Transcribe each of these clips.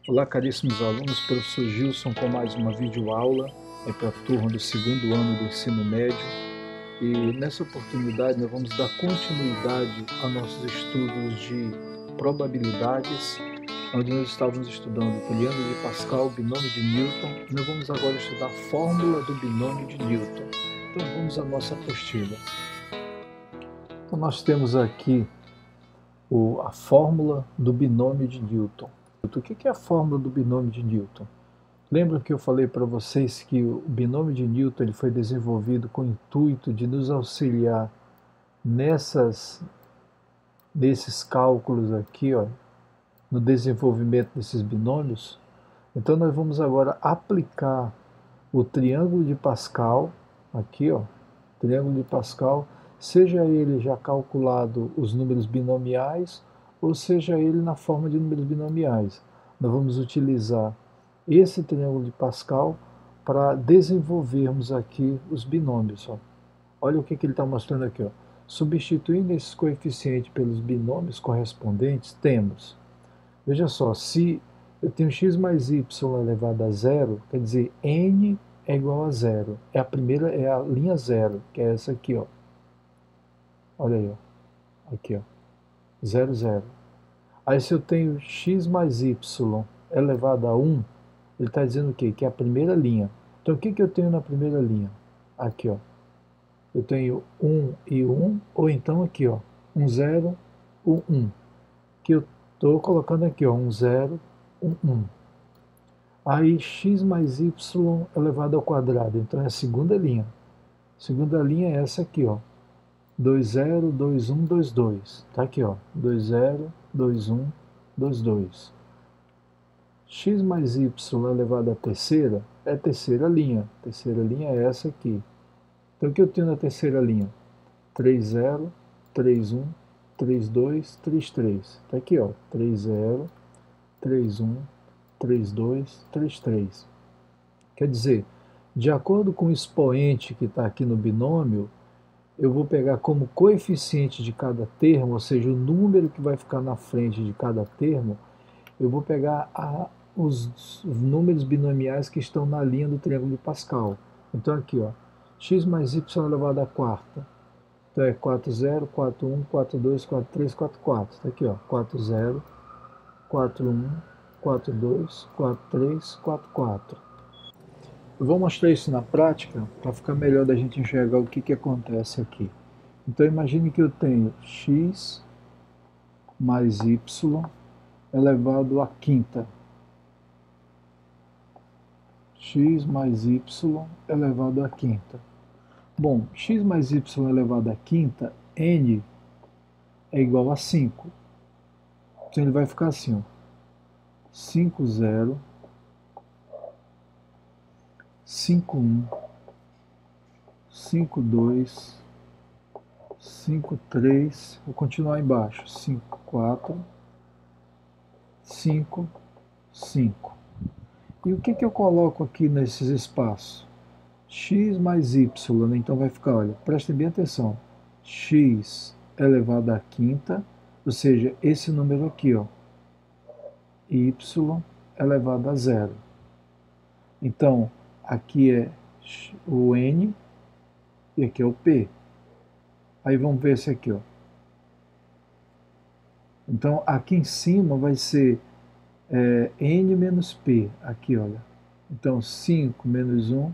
Olá, caríssimos alunos, professor Gilson com mais uma videoaula para a turma do segundo ano do ensino médio. E nessa oportunidade nós vamos dar continuidade a nossos estudos de probabilidades, onde nós estávamos estudando o triângulo de Pascal, binômio de Newton, e nós vamos agora estudar a fórmula do binômio de Newton. Então vamos à nossa apostila. Então nós temos aqui a fórmula do binômio de Newton. O que é a fórmula do binômio de Newton? Lembram que eu falei para vocês que o binômio de Newton ele foi desenvolvido com o intuito de nos auxiliar nesses cálculos aqui, ó, no desenvolvimento desses binômios? Então nós vamos agora aplicar o triângulo de Pascal, aqui, ó, triângulo de Pascal, seja ele já calculado os números binomiais, ou seja ele na forma de números binomiais. Nós vamos utilizar esse triângulo de Pascal para desenvolvermos aqui os binômios. Ó. Olha o que ele está mostrando aqui. Ó. Substituindo esses coeficientes pelos binômios correspondentes, temos, veja só, se eu tenho x mais y elevado a zero, quer dizer, n é igual a zero. É a linha zero, que é essa aqui, ó. Olha aí, ó. Aqui, ó. 0, 0. Aí se eu tenho x mais y elevado a 1, ele está dizendo o quê? Que é a primeira linha. Então o que eu tenho na primeira linha? Aqui, ó. Eu tenho 1 e 1, ou então aqui, ó. 1, 0, 1, 1. Que eu estou colocando aqui, ó. 1, 0, 1, 1. Aí x mais y elevado ao quadrado. Então é a segunda linha. A segunda linha é essa aqui, ó. 2, 0, 2, 1, 2, 2. Tá aqui, ó. 2, 0, 2, 1, 2, 2. X mais y elevado à terceira é a terceira linha. A terceira linha é essa aqui. Então o que eu tenho na terceira linha? 3, 0, 3, 1, 3, 2, 3, 3. Tá aqui, ó. 3, 0, 3, 1, 3, 2, 3, 3. Quer dizer, de acordo com o expoente que está aqui no binômio, eu vou pegar como coeficiente de cada termo, ou seja, o número que vai ficar na frente de cada termo, eu vou pegar os números binomiais que estão na linha do triângulo de Pascal. Então aqui, ó, x mais y elevado à quarta. Então é 4, 0, 4, 1, 4, 2, 4, 3, 4, 4. Está aqui, ó, 4, 0, 4, 1, 4, 2, 4, 3, 4, 4. Eu vou mostrar isso na prática para ficar melhor da gente enxergar o que acontece aqui. Então imagine que eu tenho x mais y elevado à quinta. X mais y elevado à quinta. Bom, x mais y elevado à quinta, n é igual a 5. Então ele vai ficar assim, ó. 5, 0, 5, 1, 5, 2, 5, 3, vou continuar embaixo, 5, 4, 5, 5. E o que eu coloco aqui nesses espaços? X mais y, então vai ficar, olha, prestem bem atenção, x elevado à quinta, ou seja, esse número aqui, ó, y elevado a zero. Então, aqui é o n e aqui é o p. Aí vamos ver esse aqui, ó. Então, aqui em cima vai ser n menos p, aqui, olha. Então, 5 menos 1,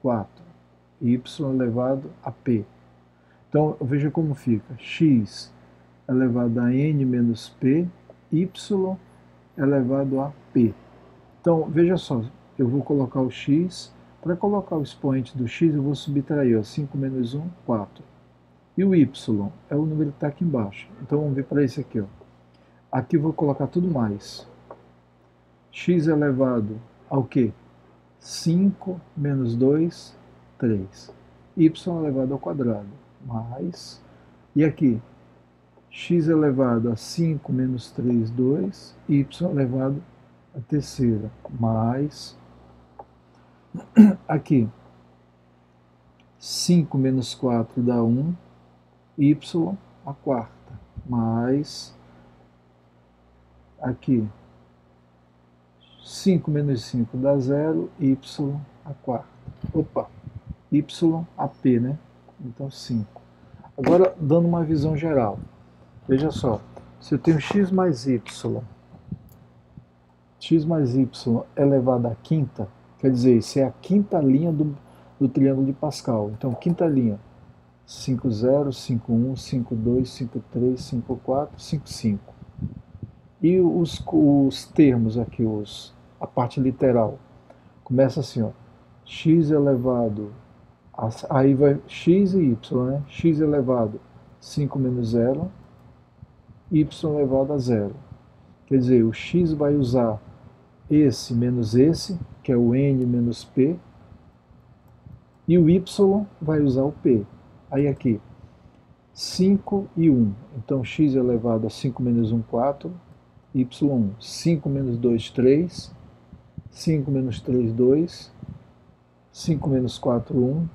4. Y elevado a p. Então, veja como fica. X elevado a n menos p, y elevado a p. Então, veja só, eu vou colocar o x. Para colocar o expoente do x, eu vou subtrair, ó, 5 menos 1, 4. E o y é o número que está aqui embaixo. Então, vamos ver para esse aqui, ó. Aqui eu vou colocar tudo mais. X elevado ao quê? 5 menos 2, 3. Y elevado ao quadrado, mais. E aqui, x elevado a 5 menos 3, 2. Y elevado a terceira, mais. Aqui, 5 menos 4 dá 1. Y a quarta, mais. Aqui, 5 menos 5 dá 0, y a quarta. Opa, y a p, né? Então 5. Agora, dando uma visão geral. Veja só, se eu tenho x mais y elevado à quinta, quer dizer, isso é a quinta linha do triângulo de Pascal. Então, quinta linha, 5, 0, 5, 1, 5, 2, 5, 3, 5, 4, 5, 5. E os termos aqui, a parte literal, começa assim, ó, x elevado, aí vai x e y, né? X elevado a 5 menos 0, y elevado a 0. Quer dizer, o x vai usar esse menos esse, que é o n menos p, e o y vai usar o p. Aí aqui, 5 e 1. Então, x elevado a 5 menos 1, 4, y1. 5 menos 2, 3. 5 menos 3, 2. 5 menos 4, 1.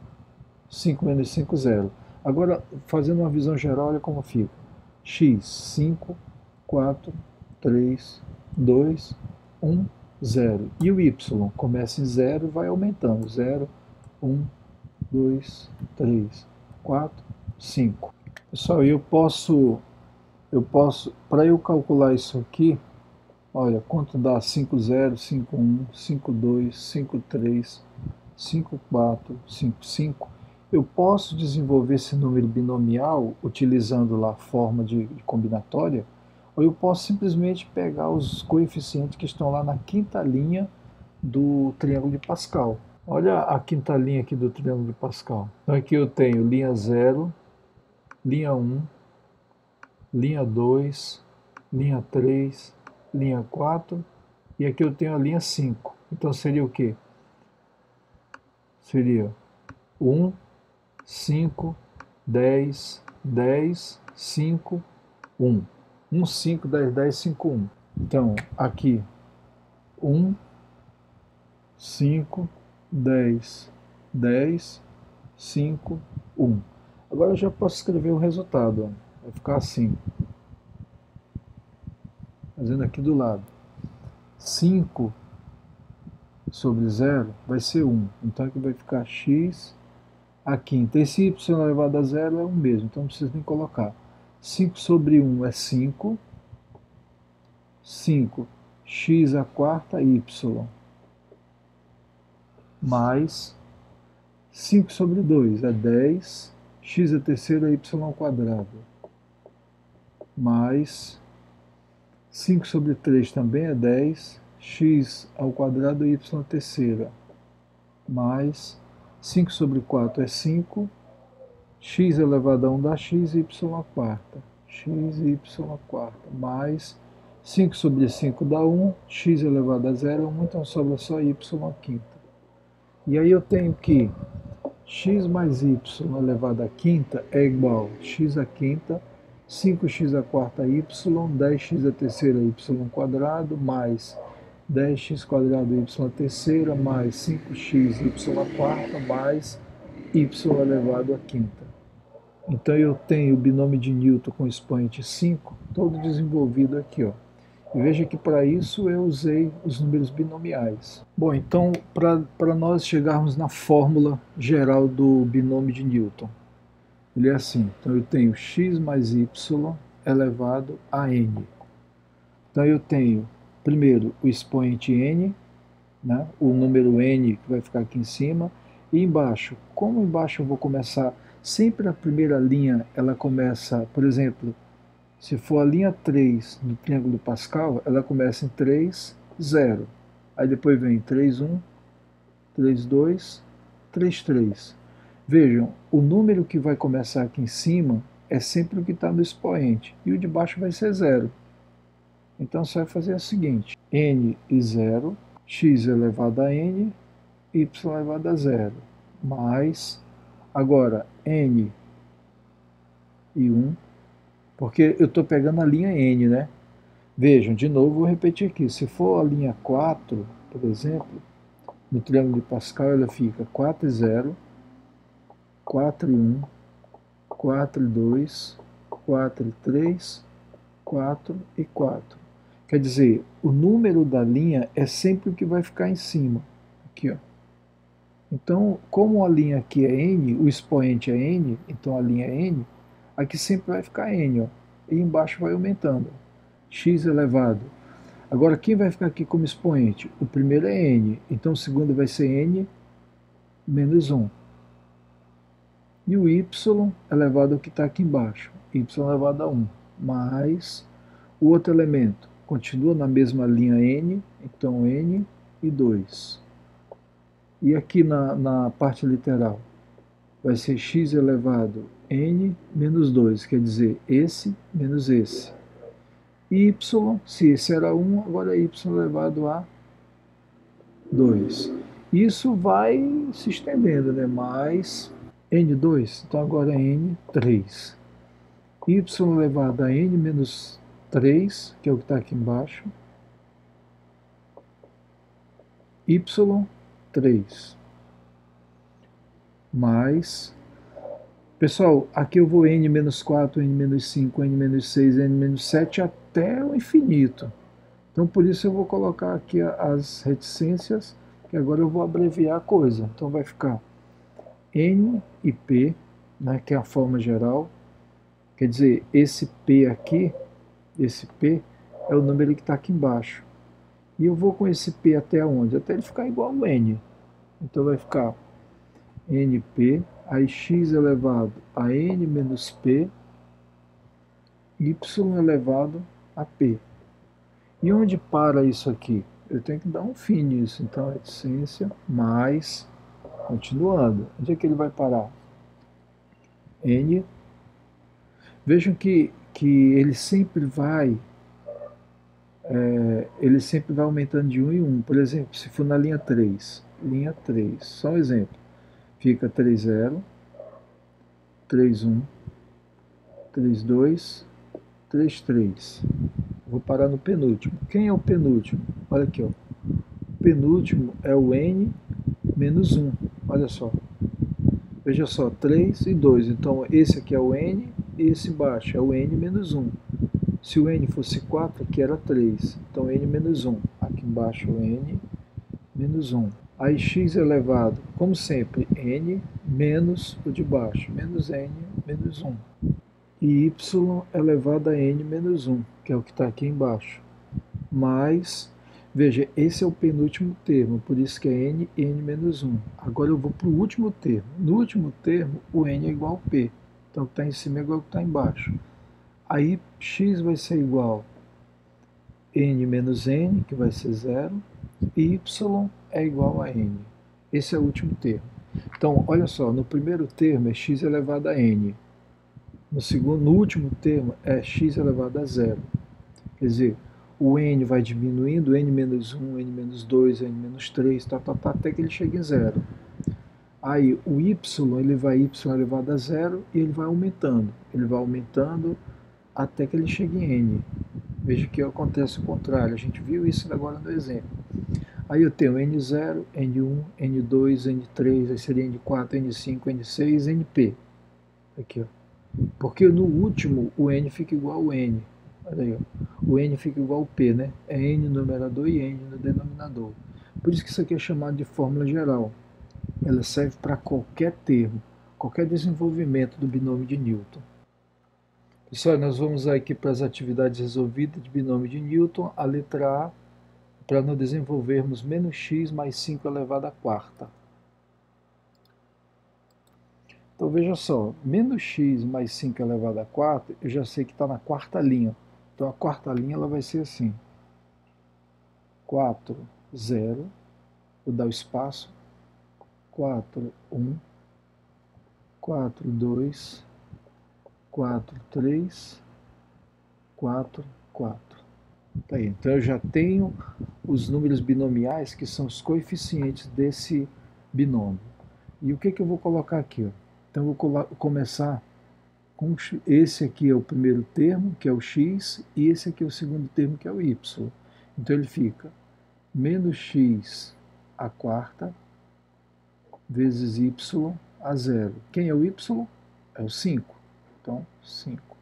5 menos 5, 0. Agora, fazendo uma visão geral, olha como fica. X, 5, 4, 3, 2, 1, 0. E o y começa em 0 e vai aumentando. 0, 1, 2, 3, 4, 5. Pessoal, para eu calcular isso aqui, olha, quanto dá 5, 0, 5, 1, 5, 2, 5, 3, 5, 4, 5, 5. Eu posso desenvolver esse número binomial utilizando lá a forma de combinatória, ou eu posso simplesmente pegar os coeficientes que estão lá na quinta linha do triângulo de Pascal. Olha a quinta linha aqui do triângulo de Pascal. Então aqui eu tenho linha 0, linha 1, linha 2, linha 3, linha 4, e aqui eu tenho a linha 5. Então seria o quê? Seria 1, 5, 10, 10, 5, 1. 1, 5, 10, 10, 5, 1. Então, aqui, 1, 5, 10, 10, 5, 1. Agora eu já posso escrever o resultado. Ó. Vai ficar assim. Fazendo aqui do lado. 5 sobre 0 vai ser 1. Então aqui vai ficar x a quinta. Esse y elevado a 0 é o mesmo, então não precisa nem colocar. 5 sobre 1 é 5. 5 x a quarta y mais 5 sobre 2 é 10, x a terceira y ao quadrado, mais 5 sobre 3 também é 10, x ao quadrado y a terceira, mais 5 sobre 4 é 5, x elevado a 1 dá x, y a quarta, x, y a quarta, mais 5 sobre 5 dá 1, x elevado a 0 é 1, então sobra só y a quinta. E aí eu tenho que x mais y elevado à quinta é igual a x à quinta, 5x a quarta y, 10x a terceira y quadrado, mais 10x quadrado y a terceira, mais 5x y a quarta, mais y elevado à quinta. Então eu tenho o binômio de Newton com expoente 5, todo desenvolvido aqui, ó. E veja que para isso eu usei os números binomiais. Bom, então para nós chegarmos na fórmula geral do binômio de Newton, ele é assim, então eu tenho x mais y elevado a n. Então eu tenho, primeiro, o expoente n, né, o número n que vai ficar aqui em cima, e embaixo, como embaixo eu vou começar, sempre a primeira linha ela começa, por exemplo, se for a linha 3 do triângulo de Pascal, ela começa em 3, 0. Aí depois vem 3, 1, 3, 2, 3, 3. Vejam, o número que vai começar aqui em cima é sempre o que está no expoente, e o de baixo vai ser 0. Então você vai fazer o seguinte, n e 0, x elevado a n, y elevado a 0, mais, agora, n e 1, porque eu estou pegando a linha n, né? Vejam, de novo, vou repetir aqui, se for a linha 4, por exemplo, no triângulo de Pascal, ela fica 4 e 0, 4 e 1, 4 e 2, 4 e 3, 4 e 4. Quer dizer, o número da linha é sempre o que vai ficar em cima. Aqui, ó. Então, como a linha aqui é n, o expoente é n, então a linha é n, aqui sempre vai ficar n, ó, e embaixo vai aumentando. X elevado. Agora, quem vai ficar aqui como expoente? O primeiro é n, então o segundo vai ser n menos 1. E o y elevado ao que está aqui embaixo, y elevado a 1, mais o outro elemento. Continua na mesma linha n, então n e 2. E aqui na parte literal, vai ser x elevado n menos 2, quer dizer, esse menos esse. Y, se esse era 1, agora é y elevado a 2. Isso vai se estendendo, né? Mais n2, então agora é n3. Y elevado a n menos 3, que é o que está aqui embaixo, y3, mais... Pessoal, aqui eu vou n menos 4, n menos 5, n menos 6, n menos 7 até o infinito. Então por isso eu vou colocar aqui as reticências, que agora eu vou abreviar a coisa. Então vai ficar n e p, né, que é a forma geral. Quer dizer, esse p aqui, esse p é o número que está aqui embaixo. E eu vou com esse p até onde? Até ele ficar igual ao n. Então vai ficar np, aí x elevado a n menos p, y elevado a p. E onde para isso aqui? Eu tenho que dar um fim nisso. Então, reticência mais, continuando. Onde é que ele vai parar? N. Vejam que ele sempre vai aumentando de 1 em 1. Por exemplo, se for na linha 3, só um exemplo, fica 3,0, 3,1, 3,2, 3,3. Vou parar no penúltimo. Quem é o penúltimo? Olha aqui, ó. O penúltimo é o n menos 1. Olha só. Veja só, 3 e 2. Então, esse aqui é o n e esse embaixo é o n menos 1. Se o n fosse 4, aqui era 3. Então, n menos 1. Aqui embaixo, o n menos 1. Aí, x elevado, como sempre, n menos o de baixo, menos n menos 1. E y elevado a n menos 1, que é o que está aqui embaixo. Mais, veja, esse é o penúltimo termo, por isso que é n e n menos 1. Agora eu vou para o último termo. No último termo, o n é igual a p. Então, o que está em cima é igual ao que está embaixo. Aí, x vai ser igual a n menos n, que vai ser 0, e y é igual a n. Esse é o último termo. Então, olha só, no primeiro termo é x elevado a n. No último termo é x elevado a 0. Quer dizer, o n vai diminuindo, n menos 1, n menos 2, n menos 3, até que ele chegue em 0. Aí o y, ele vai y elevado a 0 e ele vai aumentando. Ele vai aumentando até que ele chegue em n. Veja que acontece o contrário, a gente viu isso agora no exemplo. Aí eu tenho n0, n1, n2, n3, aí seria n4, n5, n6, np. Aqui, ó. Porque no último o n fica igual ao n. Olha aí, ó. O n fica igual ao p, né? É n no numerador e n no denominador. Por isso que isso aqui é chamado de fórmula geral. Ela serve para qualquer termo, qualquer desenvolvimento do binômio de Newton. Pessoal, nós vamos aqui para as atividades resolvidas de binômio de Newton. A letra A, para nós desenvolvermos menos x mais 5 elevado à quarta. Então veja só, menos x mais 5 elevado a 4, eu já sei que está na quarta linha. Então a quarta linha ela vai ser assim. 4, 0, vou dar o espaço. 4, 1, 4, 2, 4, 3, 4, 4. Tá aí. Então eu já tenho os números binomiais que são os coeficientes desse binômio. E o que eu vou colocar aqui? Ó? Então eu vou começar com esse aqui é o primeiro termo, que é o x, e esse aqui é o segundo termo, que é o y. Então ele fica menos x à quarta vezes y a 0. Quem é o y? É o 5. Então, 5.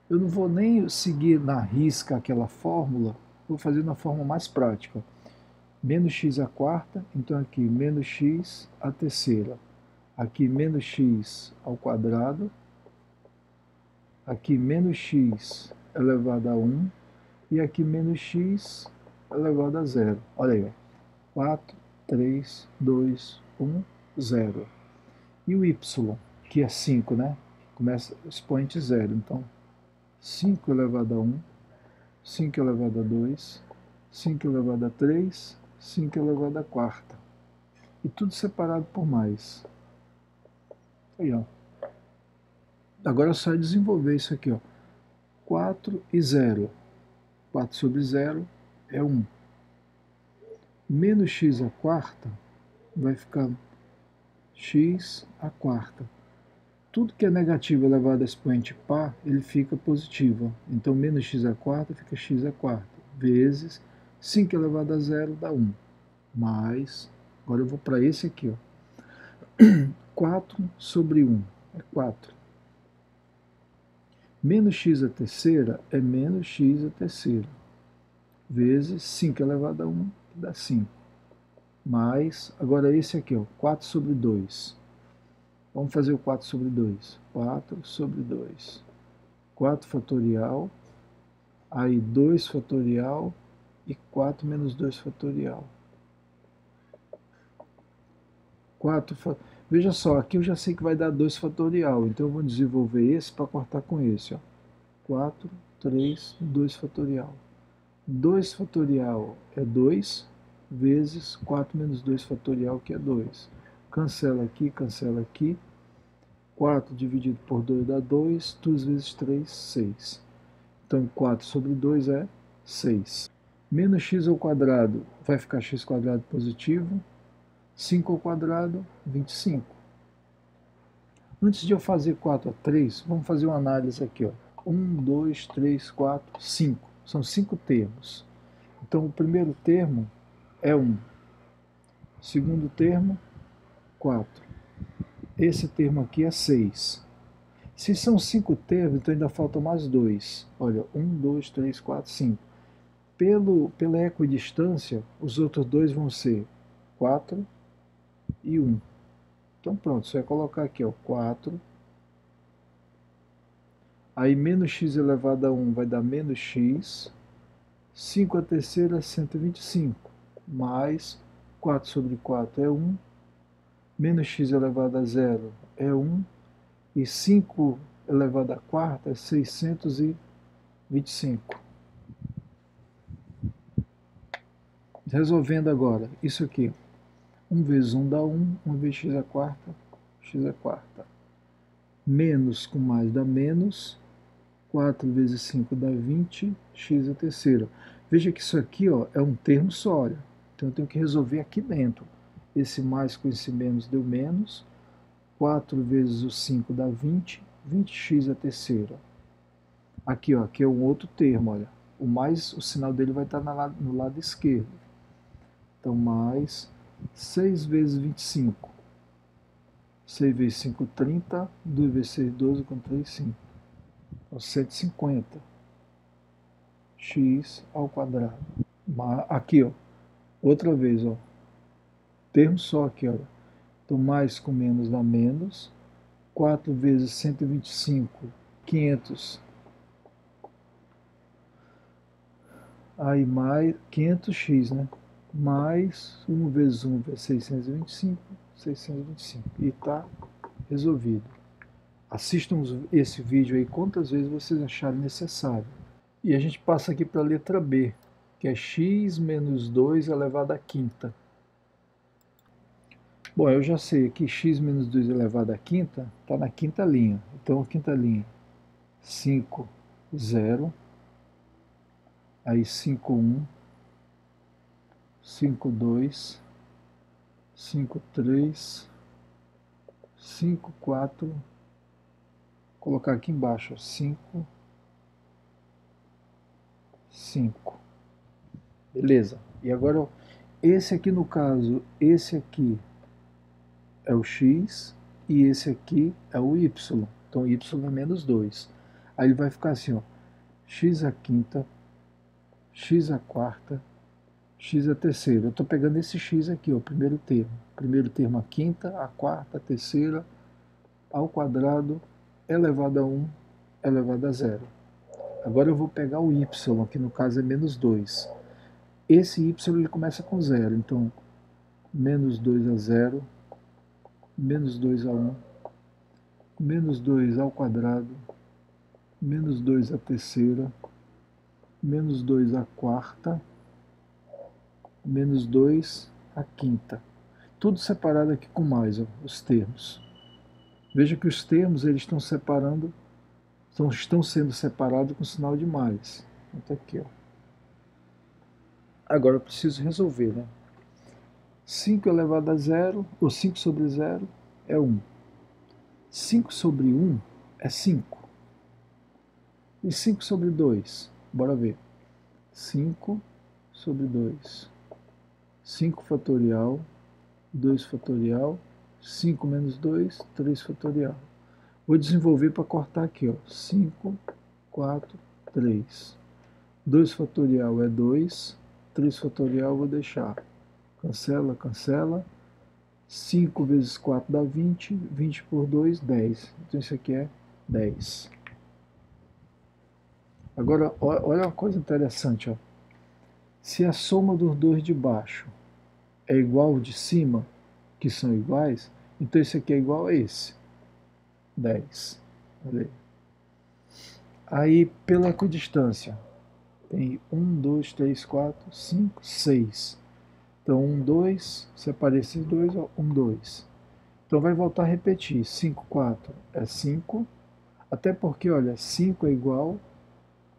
Eu não vou nem seguir na risca aquela fórmula, vou fazer na forma mais prática. Menos x à quarta, então aqui menos x à terceira. Aqui menos x ao quadrado. Aqui menos x elevado a 1. E aqui menos x elevado a 0. Olha aí, ó. 4, 3, 2, 1, 0. E o y, que é 5, né? Começa expoente 0. Então, 5 elevado a 1, 5 elevado a 2, 5 elevado a 3, 5 elevado a quarta. E tudo separado por mais. Aí, ó. Agora é só desenvolver isso aqui, ó. 4 e 0. 4 sobre 0 é 1. Menos x à quarta vai ficar x à quarta. Tudo que é negativo elevado a expoente par, ele fica positivo. Então, menos x à quarta fica x à quarta, vezes 5 elevado a 0 dá 1. Mais, agora eu vou para esse aqui, ó. 4 sobre 1 é 4. Menos x à terceira é menos x à terceira, vezes 5 elevado a 1, que dá 5. Mais, agora esse aqui, ó, 4 sobre 2. Vamos fazer o 4 sobre 2. 4 sobre 2. 4 fatorial, aí 2 fatorial e 4 menos 2 fatorial. 4 fatorial. Veja só, aqui eu já sei que vai dar 2 fatorial, então eu vou desenvolver esse para cortar com esse. Ó. 4, 3, 2 fatorial. 2 fatorial é 2, vezes 4 menos 2 fatorial, que é 2. Cancela aqui, cancela aqui. 4 dividido por 2 dá 2, 2 vezes 3, 6. Então, 4 sobre 2 é 6. Menos x ao quadrado vai ficar x quadrado positivo. 5 ao quadrado, 25. Antes de eu fazer 4 a 3, vamos fazer uma análise aqui. Ó. 1, 2, 3, 4, 5. São 5 termos. Então, o primeiro termo é 1. Segundo termo, 4. Esse termo aqui é 6. Se são 5 termos, então ainda falta mais 2. Olha, 1, 2, 3, 4, 5. Pela equidistância, os outros dois vão ser 4 e 1. Então pronto, você vai colocar aqui, ó, 4. Aí menos x elevado a 1 vai dar menos x. 5 a terceira é 125. Mais 4 sobre 4 é 1. Menos x elevado a 0 é 1. E 5 elevado a quarta é 625. Resolvendo agora, isso aqui. 1 vezes 1 dá 1, 1 vezes x à quarta, x à quarta. Menos com mais dá menos, 4 vezes 5 dá 20, x à terceira. Veja que isso aqui, ó, é um termo só, olha. Então eu tenho que resolver aqui dentro. Esse mais com esse menos deu menos, 4 vezes o 5 dá 20, 20x à terceira. Aqui, ó, aqui é um outro termo, olha. O mais, o sinal dele vai estar no lado esquerdo. Então, mais 6 vezes 25. 6 vezes 5, 30. 2 vezes 6, 12. Com 3, 5. Então, 150. X ao quadrado. Aqui, ó. Outra vez, ó. Termo só aqui, ó. Então, mais com menos dá menos. 4 vezes 125, 500. Aí, mais 500x, né? Mais 1 vezes 1 é 625, 625. E está resolvido. Assistam esse vídeo aí quantas vezes vocês acharem necessário. E a gente passa aqui para a letra B, que é x menos 2 elevado à quinta. Bom, eu já sei que x menos 2 elevado à quinta está na quinta linha. Então, a quinta linha, 5, 0. Aí 5, 1. 5, 2, 5, 3, 5, 4, vou colocar aqui embaixo, 5, 5. Beleza. E agora, esse aqui no caso, esse aqui é o x e esse aqui é o y. Então, y é menos 2. Aí ele vai ficar assim, ó, x à quinta, x à quarta, x à terceira. Eu estou pegando esse x aqui, ó, o primeiro termo. Primeiro termo a quinta, a quarta, a terceira, ao quadrado, elevado a 1, elevado a zero. Agora eu vou pegar o y, que no caso é menos 2. Esse y ele começa com zero, então menos 2 a zero, menos 2 a 1, menos 2 ao quadrado, menos 2 à terceira, menos 2 à quarta, menos 2 à quinta. Tudo separado aqui com mais, ó, os termos. Veja que os termos eles estão sendo separados com sinal de mais. Então, aqui, ó. Agora eu preciso resolver, né? 5 elevado a zero, ou 5 sobre zero, é 1. 5 sobre 1 é 5. E 5 sobre 2? Bora ver. 5 sobre 2. 5 fatorial, 2 fatorial, 5 menos 2, 3 fatorial. Vou desenvolver para cortar aqui, ó. 5, 4, 3. 2 fatorial é 2, 3 fatorial vou deixar. Cancela, cancela. 5 vezes 4 dá 20, 20 por 2, 10. Então isso aqui é 10. Agora, olha uma coisa interessante, ó. Se a soma dos dois de baixo é igual ao de cima, que são iguais, então esse aqui é igual a esse, 10. Olha aí. Aí, pela equidistância, tem 1, 2, 3, 4, 5, 6. Então, 1, 2, separei esses dois, ó, 1, 2. Então, vai voltar a repetir. 5, 4 é 5, até porque, olha, 5 é igual,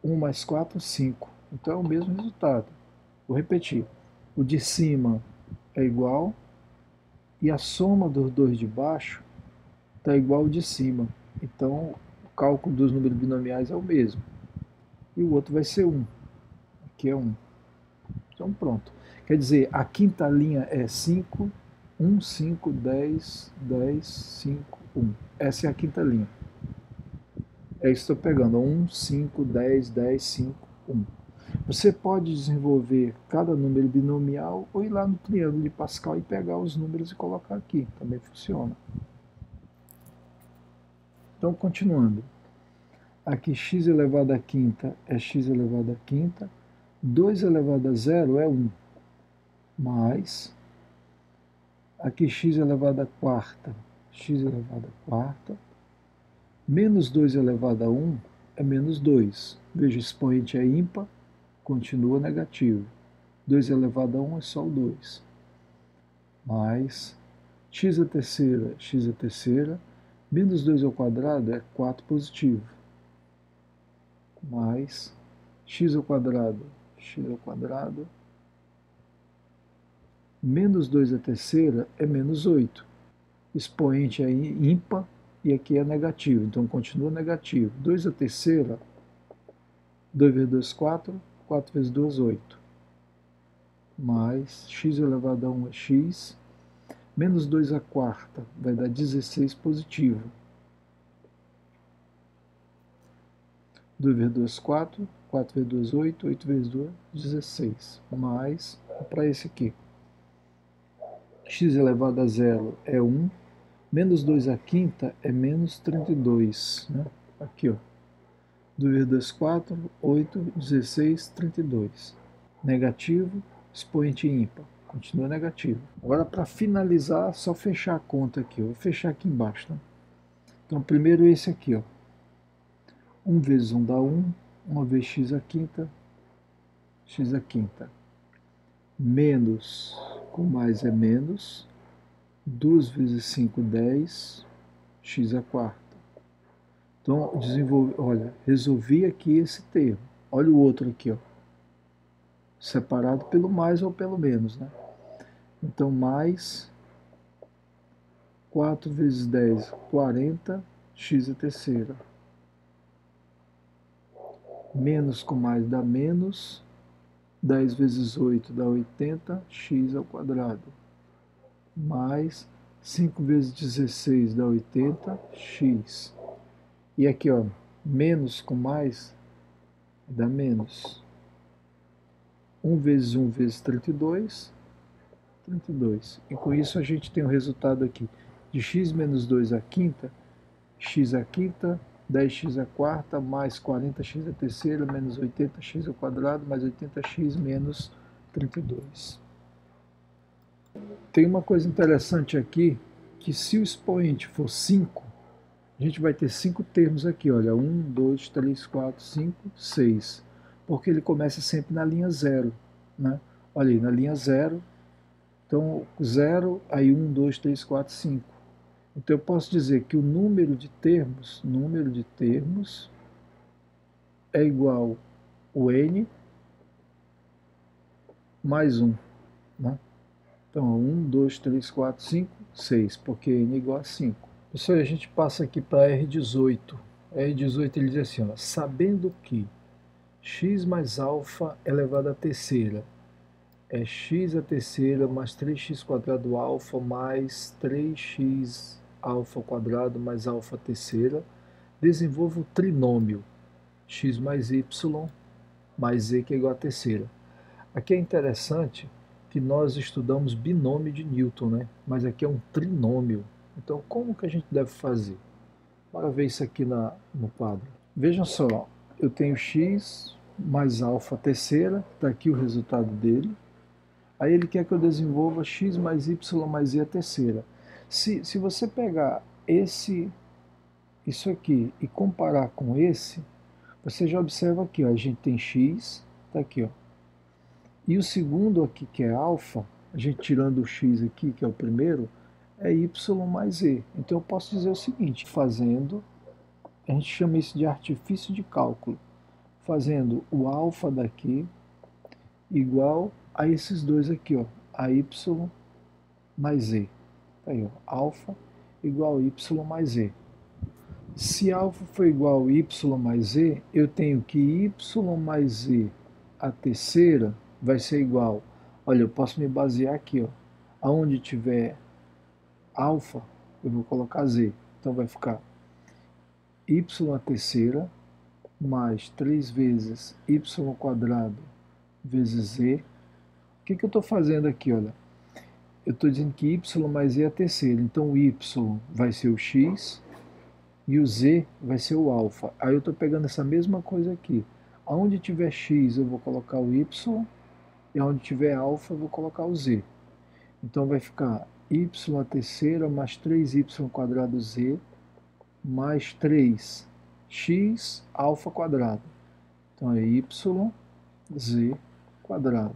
1 mais 4, 5. Então, é o mesmo resultado. Vou repetir. O de cima é igual, e a soma dos dois de baixo está igual ao de cima. Então, o cálculo dos números binomiais é o mesmo. E o outro vai ser 1. Aqui é 1. Então, pronto. Quer dizer, a quinta linha é 5, 1, 5, 10, 10, 5, 1. Essa é a quinta linha. É isso que estou pegando. 1, 5, 10, 10, 5, 1. Você pode desenvolver cada número binomial ou ir lá no triângulo de Pascal e pegar os números e colocar aqui. Também funciona. Então, continuando. Aqui x elevado à quinta é x elevado à quinta. 2 elevado a zero é 1. Mais, aqui x elevado à quarta, x elevado à quarta, menos 2 elevado a 1 é menos 2. Veja, o expoente é ímpar, continua negativo. 2 elevado a 1 é só o 2. Mais, x à terceira, menos 2 ao quadrado é 4 positivo. Mais, x ao quadrado, menos 2 à terceira é menos 8. Expoente é ímpar e aqui é negativo, então continua negativo. 2 à terceira, 2 vezes 2, 4, 4 vezes 2, 8. Mais x elevado a 1 é x, menos 2 à quarta vai dar 16 positivo. 2 vezes 2, 4, 4 vezes 2, 8, 8 vezes 2, 16. Mais, para esse aqui, x elevado a zero é 1, menos 2 à quinta é menos 32. Né? Aqui, ó. 2 vezes 2, 4, 8, 16, 32. Negativo, expoente ímpar. Continua negativo. Agora, para finalizar, só fechar a conta aqui. Eu vou fechar aqui embaixo. Né? Então, primeiro esse aqui. Ó. 1 vezes 1 dá 1. 1 vezes x à quinta. Menos, com mais é menos. 2 vezes 5, 10. X à quarta. Então, olha, resolvi aqui esse termo. Olha o outro aqui, ó. Separado pelo mais ou pelo menos, né? Então, mais 4 vezes 10, 40, x à terceira. Menos com mais dá menos. 10 vezes 8 dá 80, x ao quadrado. Mais 5 vezes 16 dá 80, x. E aqui, ó, Menos com mais dá menos. 1 vezes 1 vezes 32, 32. E com isso a gente tem o resultado aqui de x menos 2 à quinta, x à quinta, 10x à quarta, mais 40x à terceira, menos 80x ao quadrado, mais 80x menos 32. Tem uma coisa interessante aqui, que se o expoente for 5, a gente vai ter 5 termos aqui, olha, 1, 2, 3, 4, 5, 6, porque ele começa sempre na linha 0, né? Olha aí, na linha 0, então 0, aí 1, 2, 3, 4, 5. Então eu posso dizer que o número de termos é igual ao n mais 1, né? Então 1, 2, 3, 4, 5, 6, porque n é igual a 5. Pessoal, a gente passa aqui para R18. R18 ele diz assim, ó, sabendo que x mais alfa elevado à terceira é x à terceira mais 3x quadrado alfa mais 3x alfa ao quadrado mais alfa à terceira, desenvolva o trinômio x mais y mais z que é igual a terceira. Aqui é interessante que nós estudamos binômio de Newton, né? Mas aqui é um trinômio. Então, como que a gente deve fazer? Bora ver isso aqui no quadro. Vejam só, eu tenho x mais alfa terceira, está aqui o resultado dele. Aí ele quer que eu desenvolva x mais y mais z a terceira. Se você pegar isso aqui e comparar com esse, você já observa aqui, ó, a gente tem x, está aqui, ó. E o segundo aqui, que é alfa, a gente tirando o x aqui, que é o primeiro, é y mais z. Então eu posso dizer o seguinte, a gente chama isso de artifício de cálculo, fazendo o alfa daqui igual a esses dois aqui, ó, a y mais z. Tá aí, ó, alfa igual a y mais z. Se alfa for igual a y mais z, eu tenho que y mais z a terceira vai ser igual. Olha, eu posso me basear aqui, ó. Aonde tiver alfa, eu vou colocar z. Então vai ficar y a terceira mais 3 vezes y quadrado vezes z. O que eu estou fazendo aqui, olha? Eu estou dizendo que y mais z é a terceira. Então o y vai ser o x e o z vai ser o alfa. Aí eu estou pegando essa mesma coisa aqui. Aonde tiver x eu vou colocar o y e onde tiver alfa eu vou colocar o z. Então vai ficar y a terceira mais 3y quadrado z mais 3x alfa quadrado. Então é y z quadrado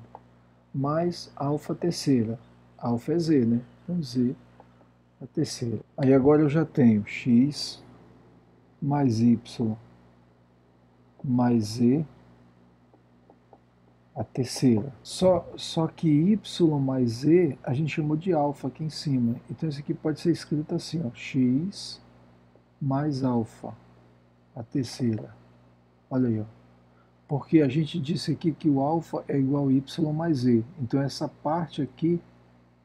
mais alfa terceira. Alfa é z, né? Então z a terceira. Aí agora eu já tenho x mais y mais z a terceira. Só que y mais z a gente chamou de alfa aqui em cima. Então isso aqui pode ser escrito assim, ó, x mais alfa a terceira. Olha aí, ó. Porque a gente disse aqui que o alfa é igual a y mais z. Então essa parte aqui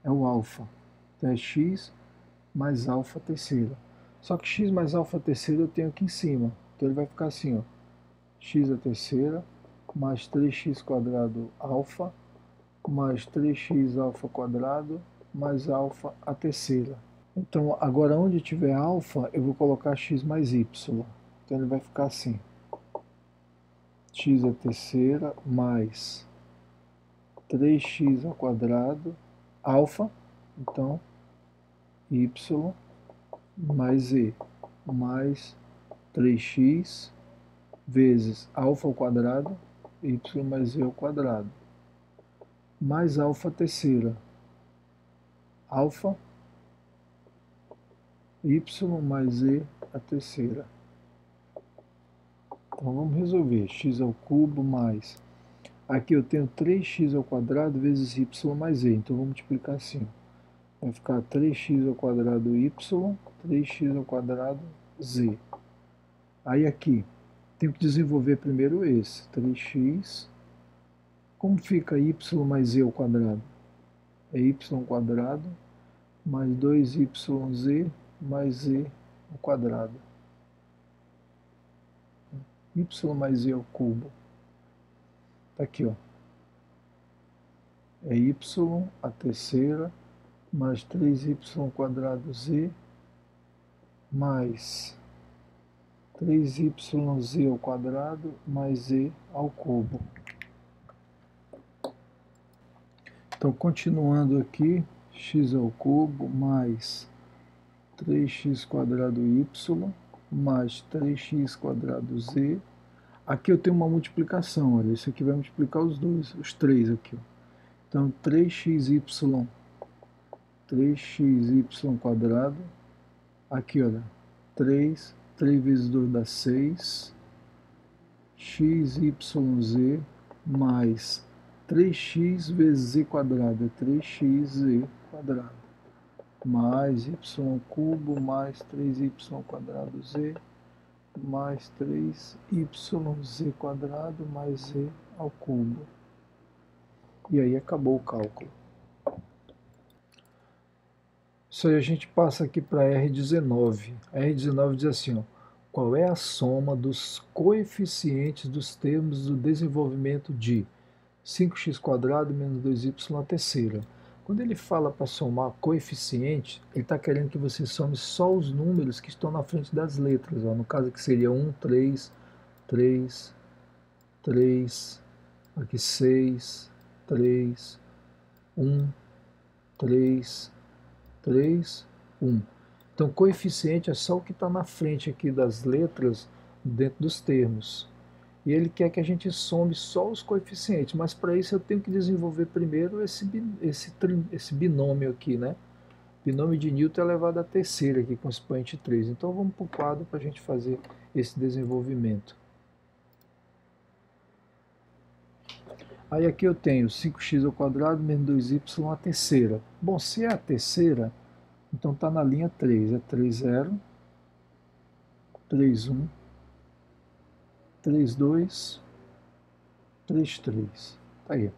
é o alfa. Então é x mais alfa terceira. Só que x mais alfa terceira eu tenho aqui em cima. Então ele vai ficar assim, ó, x a terceira mais 3x quadrado alfa mais 3x alfa quadrado mais alfa a terceira. Então agora onde tiver alfa eu vou colocar x mais y. Então ele vai ficar assim, x a terceira mais 3x ao quadrado alfa, então y mais z mais 3x vezes alfa ao quadrado, y mais z ao quadrado, mais alfa terceira, alfa, y mais z a terceira. Então vamos resolver, x ao cubo mais, aqui eu tenho 3x ao quadrado vezes y mais z, então vou multiplicar assim, vai ficar 3x ao quadrado y, 3x ao quadrado z. Aí aqui, tenho que desenvolver primeiro esse, 3x, como fica y mais z ao quadrado? É y quadrado mais 2yz mais z ao quadrado. y mais z ao cubo. Está aqui, ó. É y a terceira mais 3y quadrado z mais 3yz ao quadrado mais z ao cubo. Então, continuando aqui, x ao cubo mais 3x quadrado y mais 3x quadrado z. Aqui eu tenho uma multiplicação, olha, isso aqui vai multiplicar os dois, os três aqui. Ó. Então, 3xy quadrado, aqui, olha, 3 vezes 2 dá 6, xyz mais 3x vezes z quadrado, é 3xz quadrado, mais y cubo mais 3y quadrado z, mais 3yz quadrado mais z ao cubo. E aí acabou o cálculo. Isso aí a gente passa aqui para R19. A R19 diz assim, ó, qual é a soma dos coeficientes dos termos do desenvolvimento de 5x² menos 2y à terceira. Quando ele fala para somar coeficiente, ele está querendo que você some só os números que estão na frente das letras. Ó. No caso aqui seria 1, 3, 3, 3, aqui 6, 3, 1, 3, 3, 1. Então, coeficiente é só o que está na frente aqui das letras dentro dos termos. E ele quer que a gente some só os coeficientes, mas para isso eu tenho que desenvolver primeiro esse binômio aqui, né? Binômio de Newton elevado à terceira aqui com expoente 3. Então vamos para o quadro para a gente fazer esse desenvolvimento. Aí aqui eu tenho 5x ao quadrado menos 2y à terceira. Bom, se é a terceira, então está na linha 3. É 3, 0, 3, 1, 3, 2, 3, 3. Tá aí.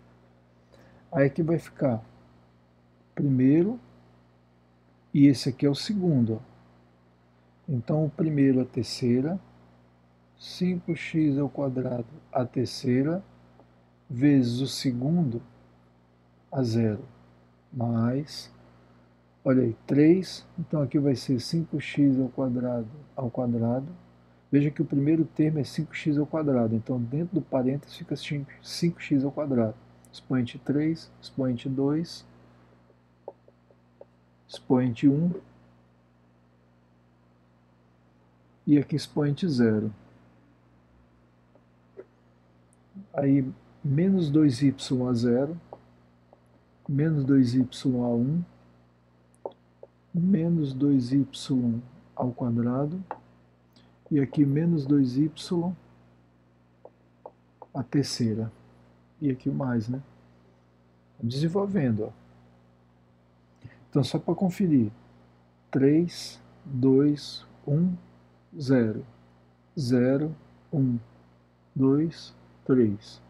Aí aqui vai ficar primeiro e esse aqui é o segundo. Ó. Então o primeiro a terceira, 5x ao quadrado a terceira, vezes o segundo a zero, mais, olha aí, 3, então aqui vai ser 5x ao quadrado. Veja que o primeiro termo é 5x ao quadrado, então dentro do parênteses fica 5x ao quadrado. Expoente 3, expoente 2, expoente 1, e aqui expoente 0. Aí, menos 2y a 0, menos 2y a 1, menos 2y ao quadrado, e aqui menos 2y a terceira. E aqui mais, né? Desenvolvendo, ó. Então, só para conferir. 3, 2, 1, 0. 0, 1, 2, 3.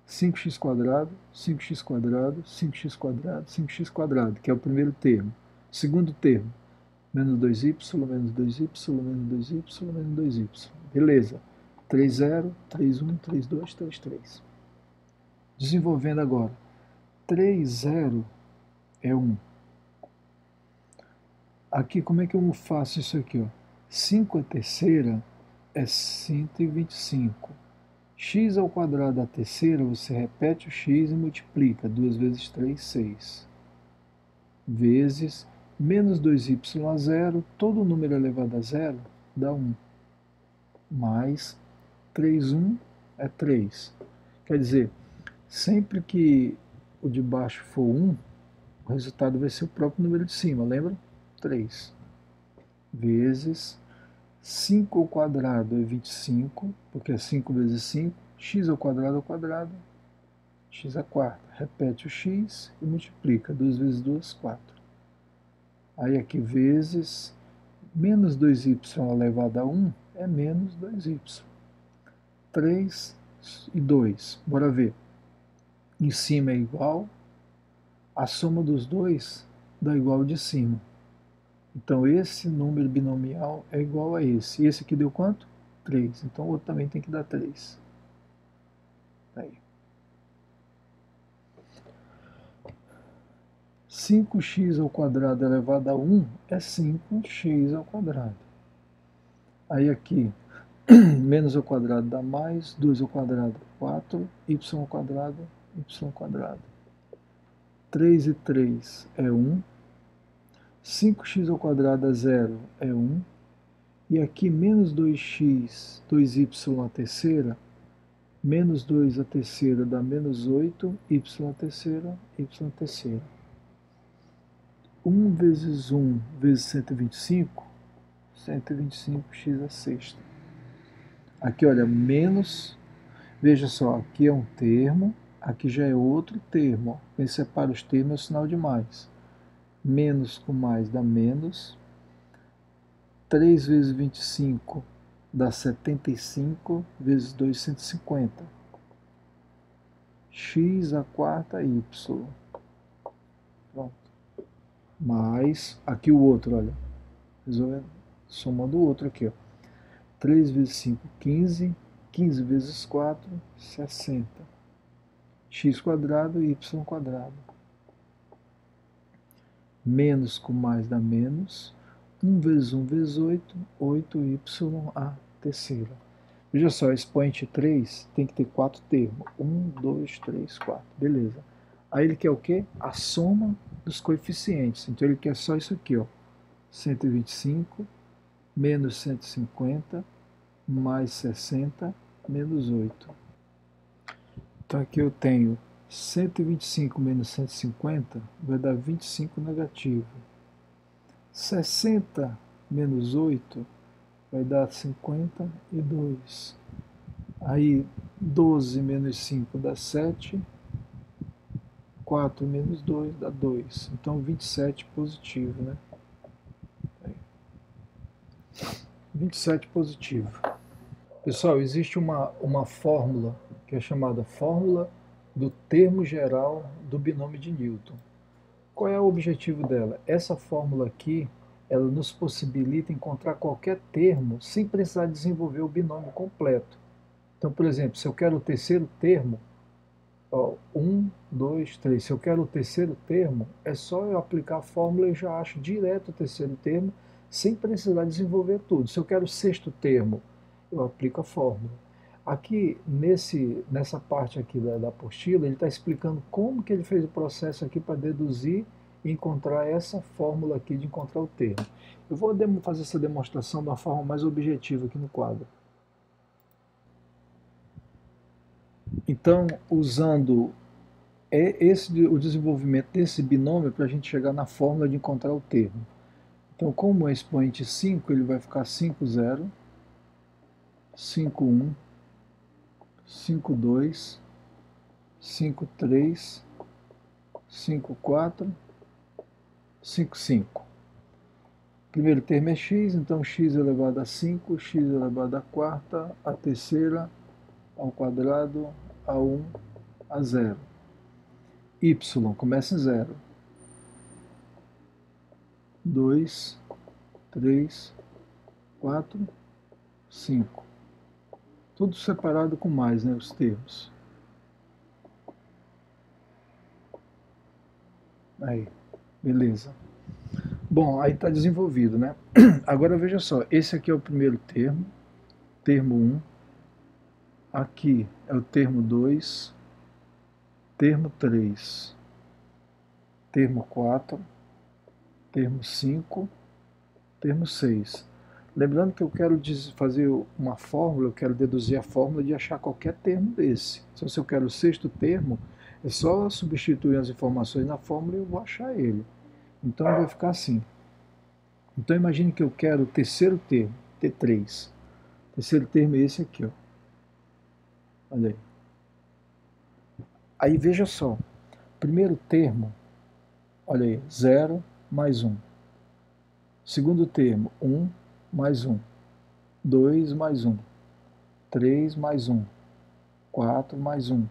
5x², 5x², 5x², 5x², que é o primeiro termo. Segundo termo, menos 2y, menos 2y, menos 2y, menos 2y. Beleza. 3, 0, 3, 1, 3, 2, 3, 3. Desenvolvendo agora. 3, 0 é 1. Aqui, como é que eu faço isso aqui? Ó? 5 à terceira é 125. X ao quadrado à terceira, você repete o x e multiplica. 2 vezes 3, 6. Vezes menos 2y a 0, todo número elevado a 0 dá 1. Mais 3, 1 é 3. Quer dizer, sempre que o de baixo for 1, o resultado vai ser o próprio número de cima, lembra? 3. Vezes 5 ao quadrado é 25, porque é 5 vezes 5, x ao quadrado, x à quarta. Repete o x e multiplica. 2 vezes 2, 4. Aí aqui vezes menos 2y elevado a 1 é menos 2y. 3 e 2. Bora ver. Em cima é igual. A soma dos dois dá igual ao de cima. Então esse número binomial é igual a esse. E esse aqui deu quanto? 3. Então o outro também tem que dar 3. Aí. 5x ao quadrado elevado a 1 é 5x ao quadrado. Aí aqui, menos ao quadrado dá mais, 2 ao quadrado 4, y ao quadrado, y ao quadrado. 3 e 3 é 1. 5x ao quadrado a 0 é 1. E aqui menos 2x, 2y à terceira, menos 2 à terceira dá menos 8, y à terceira, y à terceira. 1 vezes 1 vezes 125, 125x à sexta. Aqui, olha, menos, veja só, aqui é um termo, aqui já é outro termo. Quem separa os termos é o sinal de mais. Menos com mais dá menos. 3 vezes 25 dá 75, vezes 2, 150. X à quarta y. Pronto. Mais, aqui o outro, olha. Resolvendo, somando o outro aqui, ó. 3 vezes 5, 15. 15 vezes 4, 60. X quadrado e y quadrado. Menos com mais dá menos. 1 vezes 1 vezes 8, 8y à terceira. Veja só, expoente 3 tem que ter 4 termos. 1, 2, 3, 4. Beleza. Aí ele quer o quê? A soma dos coeficientes. Então ele quer só isso aqui, ó. 125 menos 150 mais 60 menos 8. Então aqui eu tenho 125 menos 150 vai dar 25 negativo. 60 menos 8 vai dar 52. Aí 12 menos 5 dá 7. 4 menos 2 dá 2. Então 27 positivo, né? 27 positivo. Pessoal, existe uma fórmula que é chamada fórmula do termo geral do binômio de Newton. Qual é o objetivo dela? Essa fórmula aqui, ela nos possibilita encontrar qualquer termo sem precisar desenvolver o binômio completo. Então, por exemplo, se eu quero o terceiro termo, ó, 1, 2, 3, se eu quero o terceiro termo, é só eu aplicar a fórmula e já acho direto o terceiro termo, sem precisar desenvolver tudo. Se eu quero o sexto termo, eu aplico a fórmula. Aqui, nessa parte aqui da apostila, ele está explicando como que ele fez o processo aqui para deduzir e encontrar essa fórmula aqui de encontrar o termo. Eu vou fazer essa demonstração de uma forma mais objetiva aqui no quadro. Então, usando o desenvolvimento desse binômio para a gente chegar na fórmula de encontrar o termo. Então, como é expoente 5, ele vai ficar 5, 0, 5, 1, 5, 2, 5, 3, 5, 4, 5, 5. Primeiro termo é x, então x elevado a 5, x elevado a quarta, a terceira, ao quadrado, a 1, a 0. Y começa em 0. 2, 3, 4, 5. Tudo separado com mais, né, os termos. Aí, beleza. Bom, aí está desenvolvido, né? Agora veja só, esse aqui é o primeiro termo, termo 1. Aqui é o termo 2, termo 3, termo 4, termo 5, termo 6. Lembrando que eu quero fazer uma fórmula, eu quero deduzir a fórmula de achar qualquer termo desse. Então, se eu quero o sexto termo, é só substituir as informações na fórmula e eu vou achar ele. Então vai ficar assim. Então imagine que eu quero o terceiro termo, T3. O terceiro termo é esse aqui, ó. Olha aí. Aí veja só, primeiro termo, olha aí, 0 mais 1. Segundo termo, 1 mais 1. 2 mais 1. 3 mais 1. 4 mais 1.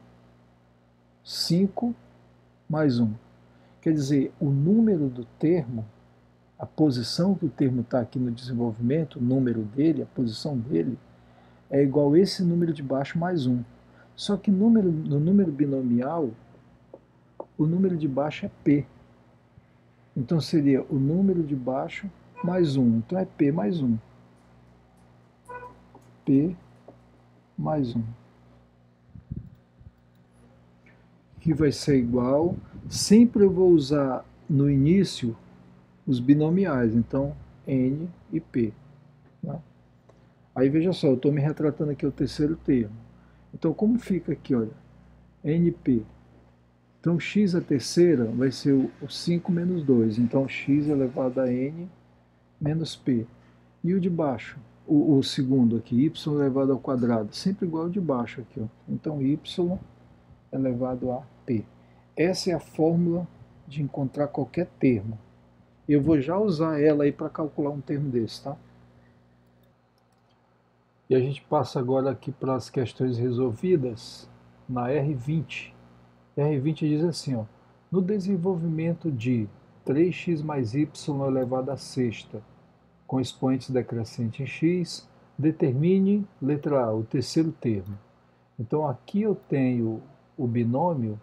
5 mais 1. Quer dizer, o número do termo, a posição que o termo está aqui no desenvolvimento, o número dele, a posição dele, é igual a esse número de baixo mais 1. Só que no número binomial, o número de baixo é p. Então seria o número de baixo mais 1. Então é p mais 1. P mais 1. Que vai ser igual, sempre eu vou usar no início os binomiais, então n e p. Né? Aí veja só, eu estou me retratando aqui o terceiro termo. Então como fica aqui, olha, np. Então x a terceira vai ser o 5 menos 2, então x elevado a n menos p. E o de baixo, o segundo aqui, y elevado ao quadrado, sempre igual ao de baixo aqui. Ó. Então y elevado a p. Essa é a fórmula de encontrar qualquer termo. Eu vou já usar ela aí para calcular um termo desse, tá? E a gente passa agora aqui para as questões resolvidas na R20. R20 diz assim, ó, no desenvolvimento de 3x mais y elevado à sexta, com expoentes decrescentes em x, determine, letra A, o terceiro termo. Então aqui eu tenho o binômio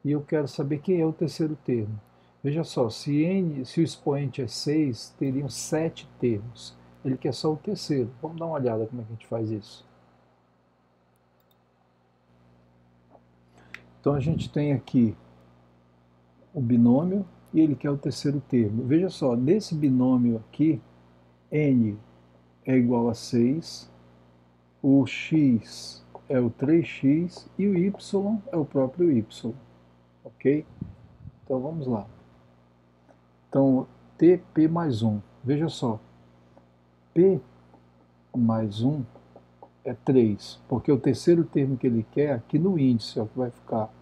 e eu quero saber quem é o terceiro termo. Veja só, se o expoente é 6, teriam 7 termos. Ele quer só o terceiro. Vamos dar uma olhada como é que a gente faz isso. Então a gente tem aqui o binômio e ele quer o terceiro termo. Veja só, nesse binômio aqui, n é igual a 6, o x é o 3x e o y é o próprio y. Ok? Então vamos lá. Então, TP mais 1. Veja só, P mais 1 é 3, porque o terceiro termo que ele quer aqui no índice é o que vai ficar.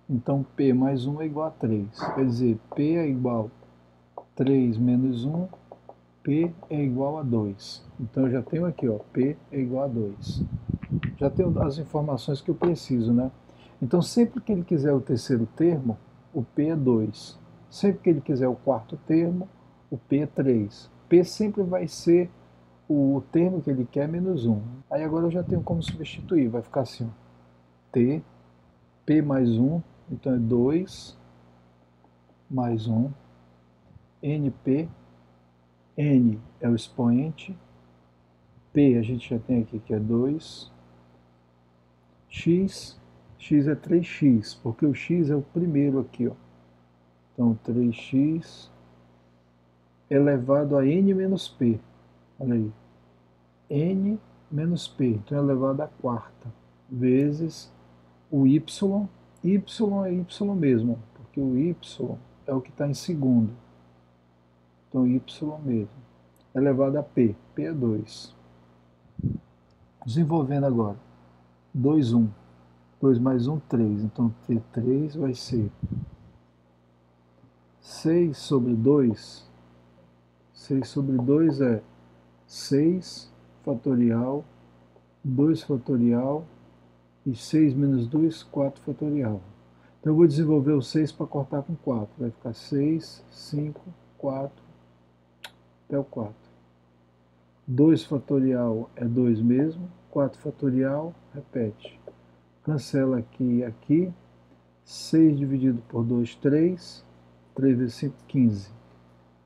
Então, P mais 1 é igual a 3. Quer dizer, P é igual a 3 menos 1, P é igual a 2. Então, eu já tenho aqui, ó, P é igual a 2. Já tenho as informações que eu preciso, né? Então, sempre que ele quiser o terceiro termo, o P é 2. Sempre que ele quiser o quarto termo, o P é 3. P sempre vai ser o termo que ele quer menos 1. Aí agora eu já tenho como substituir. Vai ficar assim, ó, T, P mais 1, então é 2 mais 1, NP, N é o expoente, P a gente já tem aqui que é 2, X é 3x, porque o x é o primeiro aqui, ó. Então 3x elevado a n menos p. Olha aí. N menos p, então é elevado à quarta, vezes o y. Y é y mesmo, porque o y é o que está em segundo. Então y mesmo. Elevado a p. P é 2. Desenvolvendo agora. 2, 1. 2 mais 1, 3. Então T3 vai ser 6 sobre 2. 6 sobre 2 é 6 fatorial, 2 fatorial e 6 menos 2, 4 fatorial. Então eu vou desenvolver o 6 para cortar com 4. Vai ficar 6, 5, 4, até o 4. 2 fatorial é 2 mesmo, 4 fatorial, repete. Cancela aqui e aqui. 6 dividido por 2, 3. 3 vezes 5, 15.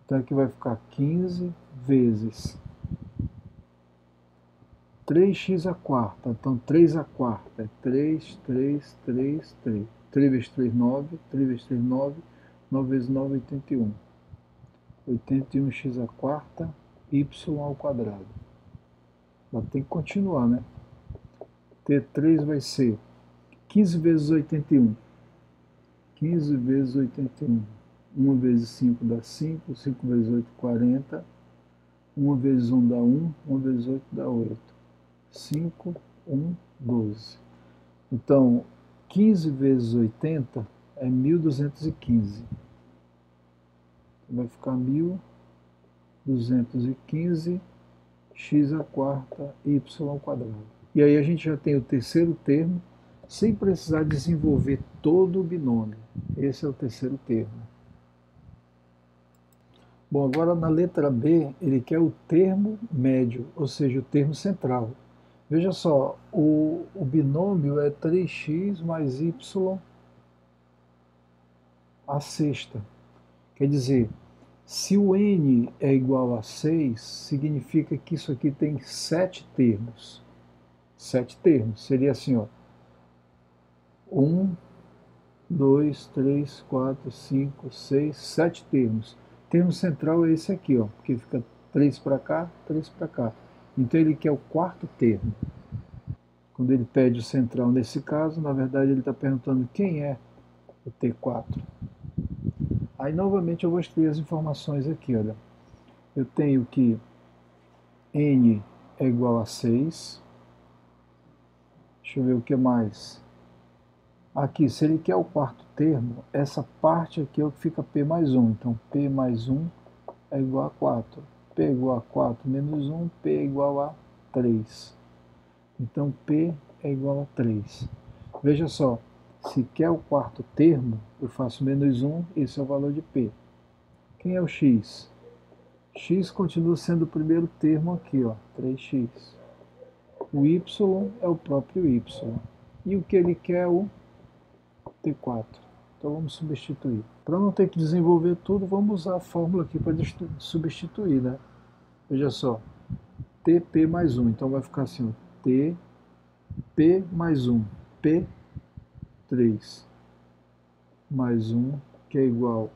Então aqui vai ficar 15 vezes 3x à quarta. Então 3 à quarta é 3, 3, 3, 3. 3 vezes 3, 9. 3 vezes 3, 9. 9 vezes 9, 81. 81x à quarta, y ao quadrado. Mas tem que continuar, né? T3 vai ser 15 vezes 81. 15 vezes 81. 1 vezes 5 dá 5. 5 vezes 8, 40. 1 vezes 1 dá 1. 1 vezes 8 dá 8. 5, 1, 12. Então, 15 vezes 80 é 1215. Vai ficar 1215 x à quarta y ao quadrado. E aí a gente já tem o terceiro termo, sem precisar desenvolver todo o binômio. Esse é o terceiro termo. Bom, agora na letra B, ele quer o termo médio, ou seja, o termo central. Veja só, o binômio é 3x mais y à sexta. Quer dizer, se o n é igual a 6, significa que isso aqui tem 7 termos. 7 termos. Seria assim, ó. 1, 2, 3, 4, 5, 6, 7 termos. O termo central é esse aqui, ó, porque fica 3 para cá, 3 para cá. Então ele quer o quarto termo. Quando ele pede o central nesse caso, na verdade ele está perguntando quem é o T4. Aí novamente eu vou escrever as informações aqui, olha. Eu tenho que n é igual a 6. Deixa eu ver o que mais. Aqui, se ele quer o quarto termo, essa parte aqui é o que fica P mais 1. Então, P mais 1 é igual a 4. P é igual a 4 menos 1, P é igual a 3. Então, P é igual a 3. Veja só, se quer o quarto termo, eu faço menos 1, esse é o valor de P. Quem é o X? X continua sendo o primeiro termo aqui, ó, 3x. O Y é o próprio Y. E o que ele quer é o T4. Então vamos substituir. Para não ter que desenvolver tudo, vamos usar a fórmula aqui para substituir, né? Veja só, TP mais 1. Então vai ficar assim, ó, TP mais 1. P3 mais 1, que é igual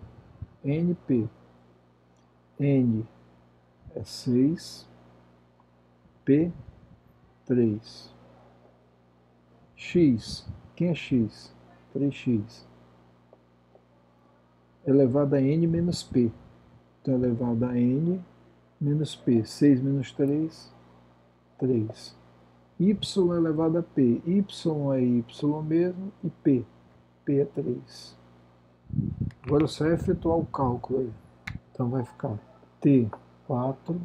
a NP. N é 6, P3. X, quem é X? 3x. Elevado a N menos P. Então elevado a N menos P. 6 menos 3, 3. Y elevado a P. Y é Y mesmo e P. P é 3. Agora é só efetuar o cálculo aí. Então vai ficar T4,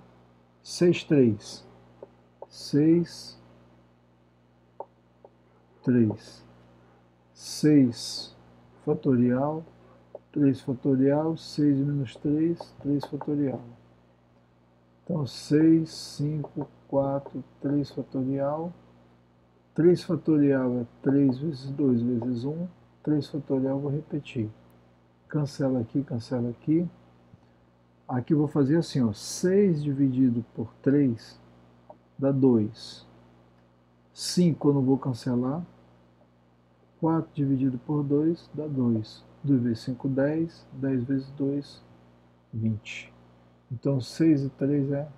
6, 3. 6, 3. 6 fatorial, 3 fatorial, 6 menos 3, 3 fatorial. Então 6, 5, 4, 3 fatorial. 3 fatorial é 3 vezes 2 vezes 1. 3 fatorial vou repetir. Cancela aqui, cancela aqui. Aqui eu vou fazer assim, ó, 6 dividido por 3 dá 2. 5 eu não vou cancelar. 4 dividido por 2 dá 2. 2 vezes 5, 10. 10 vezes 2, 20. Então 6 e 3 é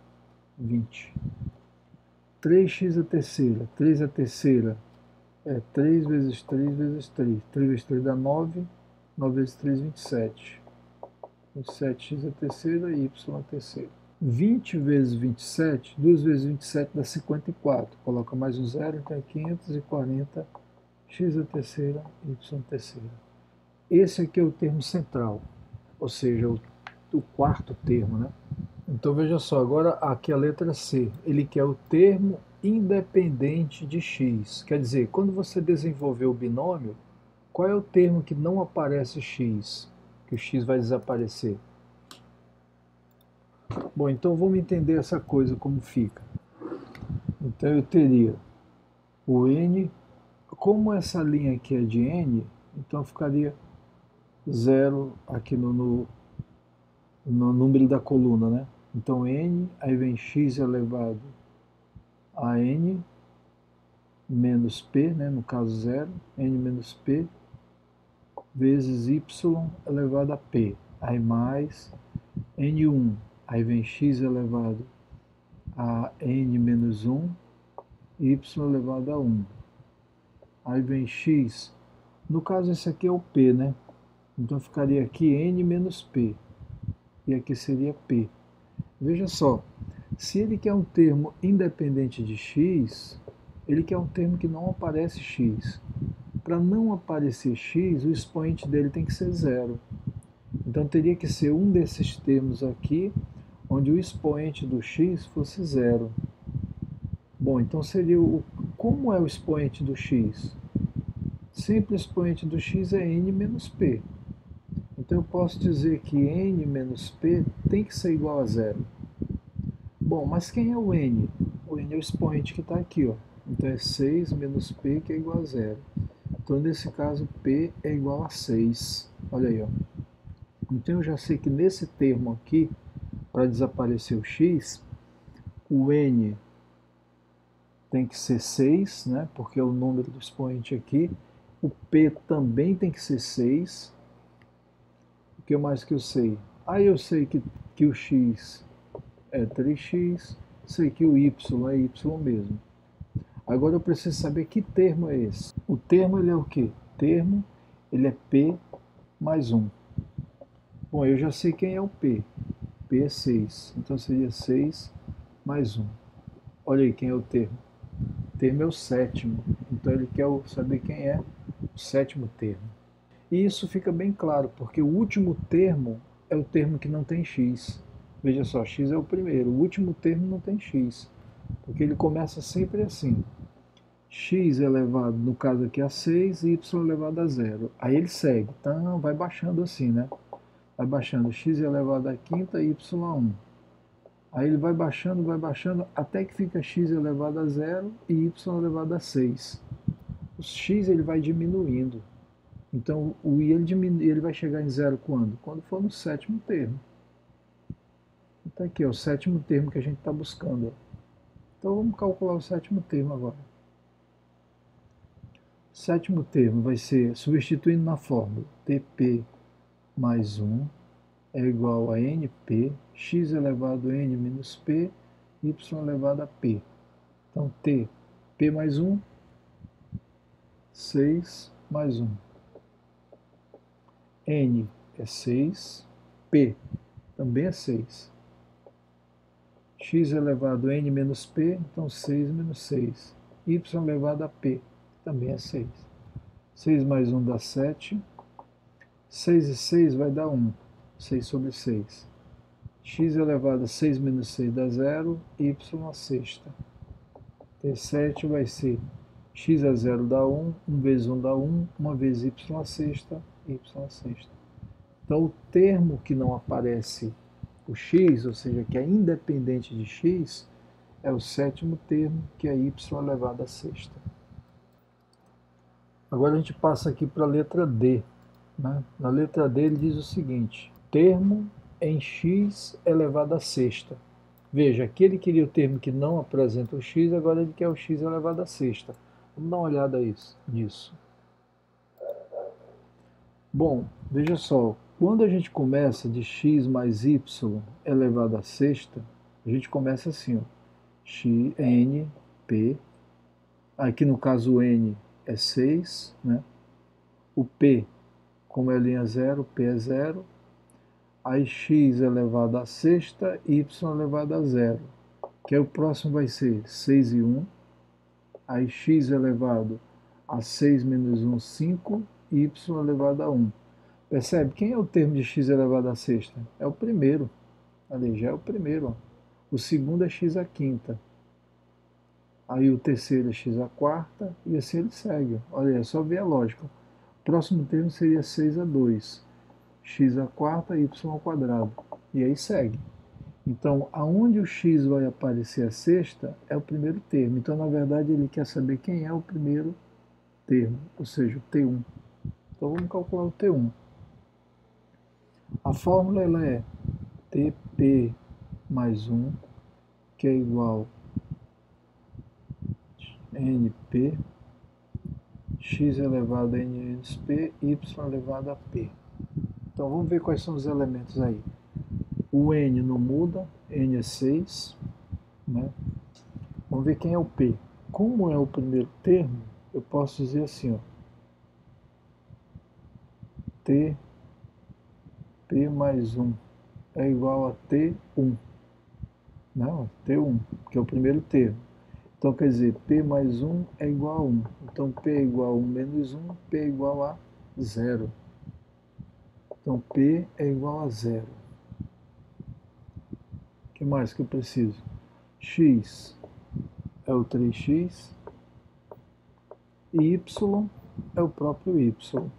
20. 3x a terceira. 3 a terceira é 3 vezes 3 vezes 3. 3 vezes 3 dá 9. 9 vezes 3, 27. 27x a terceira e y a terceira. 20 vezes 27, 2 vezes 27 dá 54. Coloca mais um zero, então é 540 x a terceira, y a terceira. Esse aqui é o termo central, ou seja, o quarto termo, né? Então veja só, agora aqui a letra C, ele quer o termo independente de x. Quer dizer, quando você desenvolver o binômio, qual é o termo que não aparece x? Que o x vai desaparecer? Bom, então vamos entender essa coisa como fica. Então eu teria o n, como essa linha aqui é de n, então ficaria 0 aqui no número da coluna, né? Então n, aí vem x elevado a n menos p, né? No caso 0, n menos p, vezes y elevado a p. Aí mais n1, aí vem x elevado a n menos 1, y elevado a 1. Aí vem x, no caso esse aqui é o p, né? Então ficaria aqui n menos p, e aqui seria p. Veja só, se ele quer um termo independente de x, ele quer um termo que não aparece x. Para não aparecer x, o expoente dele tem que ser zero. Então teria que ser um desses termos aqui, onde o expoente do x fosse zero. Bom, então seria como é o expoente do x? Sempre o expoente do x é n menos p. Então eu posso dizer que n menos p tem que ser igual a zero. Bom, mas quem é o n? O n é o expoente que está aqui, ó. Então é 6 menos P que é igual a 0. Então nesse caso P é igual a 6. Olha aí, ó. Então eu já sei que nesse termo aqui, para desaparecer o x, o n tem que ser 6, né, porque é o número do expoente aqui. O p também tem que ser 6. O que mais que eu sei? Aí eu sei que o x é 3x, sei que o y é y mesmo. Agora eu preciso saber que termo é esse. O termo ele é o quê? Termo ele é p mais 1. Bom, eu já sei quem é o p. P é 6, então seria 6 mais 1. Olha aí quem é o termo. O termo é o sétimo, então ele quer saber quem é o sétimo termo. E isso fica bem claro, porque o último termo é o termo que não tem x. Veja só, x é o primeiro, o último termo não tem x, porque ele começa sempre assim. X elevado, no caso aqui, a 6, y elevado a 0. Aí ele segue, então vai baixando assim, né? Vai baixando x elevado a quinta, y a 1. Aí ele vai baixando, até que fica x elevado a 0 e y elevado a 6. O x ele vai diminuindo. Então o i ele vai chegar em zero quando? Quando for no sétimo termo. Então aqui é o sétimo termo que a gente está buscando. Então vamos calcular o sétimo termo agora. O sétimo termo vai ser, substituindo na fórmula, tp mais 1 é igual a np, x elevado a n menos p, y elevado a p. Então t, p mais 1, 6 mais 1. N é 6, P também é 6. X elevado a N menos P, então 6 menos 6. Y elevado a P, também é 6. 6 mais 1 dá 7. 6 e 6 vai dar 1. 6 sobre 6. X elevado a 6 menos 6 dá 0. Y a sexta. T7 vai ser x a 0 dá 1. 1 vezes 1 dá 1. 1 vezes y a sexta. Y a sexta. Então, o termo que não aparece o x, ou seja, que é independente de x, é o sétimo termo, que é y elevado a sexta. Agora a gente passa aqui para a letra D. Né? Na letra D ele diz o seguinte: termo em x elevado a sexta. Veja, aqui ele queria o termo que não apresenta o x, agora ele quer o x elevado a sexta. Vamos dar uma olhada nisso. Bom, veja só, quando a gente começa de x mais y elevado a sexta, a gente começa assim, ó, x, n, p, aqui no caso o n é 6, né? O p, como é linha 0, p é 0, aí x elevado a sexta, y elevado a 0, que é o próximo vai ser 6 e 1, aí x elevado a 6 menos 1, 5, y elevado a 1. Percebe? Quem é o termo de x elevado a sexta? É o primeiro. Ali já é o primeiro. Ó. O segundo é x a quinta. Aí o terceiro é x a quarta. E assim ele segue. Olha, é só ver a lógica. O próximo termo seria 6 a 2. X a quarta, y ao quadrado. E aí segue. Então, aonde o x vai aparecer a sexta é o primeiro termo. Então, na verdade, ele quer saber quem é o primeiro termo, ou seja, o T1. Então, vamos calcular o T1. A fórmula ela é Tp mais 1, que é igual a Np, x elevado a n menos p, y elevado a p. Então vamos ver quais são os elementos aí. O n não muda, n é 6. Né? Vamos ver quem é o p. Como é o primeiro termo, eu posso dizer assim, ó, T P mais 1 é igual a T1. Não, T1, que é o primeiro termo. Então, quer dizer, P mais 1 é igual a 1. Então, P é igual a 1 menos 1, P é igual a 0. Então, P é igual a 0. O que mais que eu preciso? X é o 3x e Y é o próprio Y.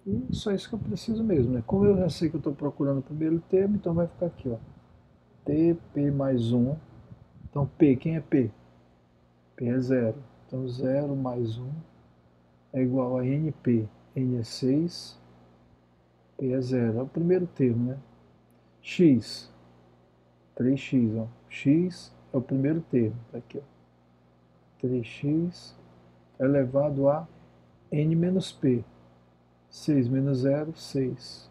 E só isso que eu preciso mesmo, né? Como eu já sei que eu estou procurando o primeiro termo, então vai ficar aqui, ó. TP mais 1. Então, P, quem é P? P é 0. Então 0 mais 1 é igual a NP. N é 6, P é 0. É o primeiro termo, né? X, 3x, ó. X é o primeiro termo, tá aqui, ó. 3x elevado a N menos P. 6 menos 0, 6.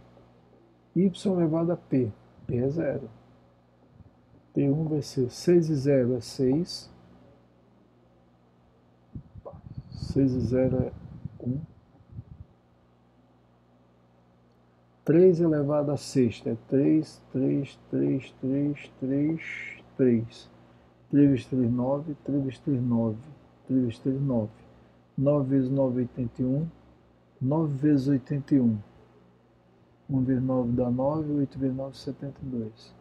Y elevado a P. P é 0. P1 vai ser 6 e 0 é 6. 6 e 0 é 1. 3 elevado a sexta é 3, 3, 3, 3, 3, 3. 3 vezes 3, 9, 3 vezes 3, 9. 3 vezes 3, 9. 9 vezes 9, 81. 9 vezes 81. 1 vezes 9 dá 9, 8 vezes 9, 72.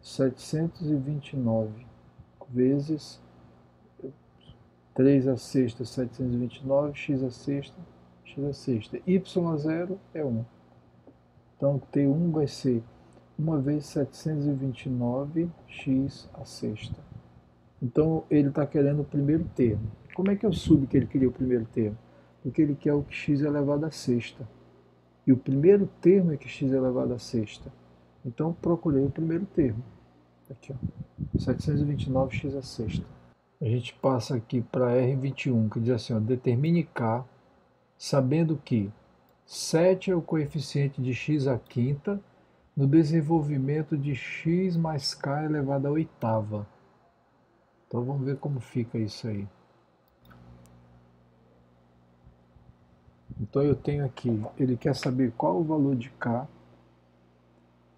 729 vezes 3 a sexta, 729, x a sexta, x a sexta. Y a 0 é 1. Então, T1 vai ser 1 vezes 729x a sexta. Então, ele está querendo o primeiro termo. Como é que eu soube que ele queria o primeiro termo? Porque ele quer o que x é elevado a sexta. E o primeiro termo é que x é elevado a sexta. Então, procurei o primeiro termo. Aqui, ó. 729x a sexta. A gente passa aqui para R21, que diz assim, ó, determine K, sabendo que 7 é o coeficiente de x à quinta no desenvolvimento de x mais k elevado à oitava. Então vamos ver como fica isso aí. Então eu tenho aqui, ele quer saber qual o valor de k,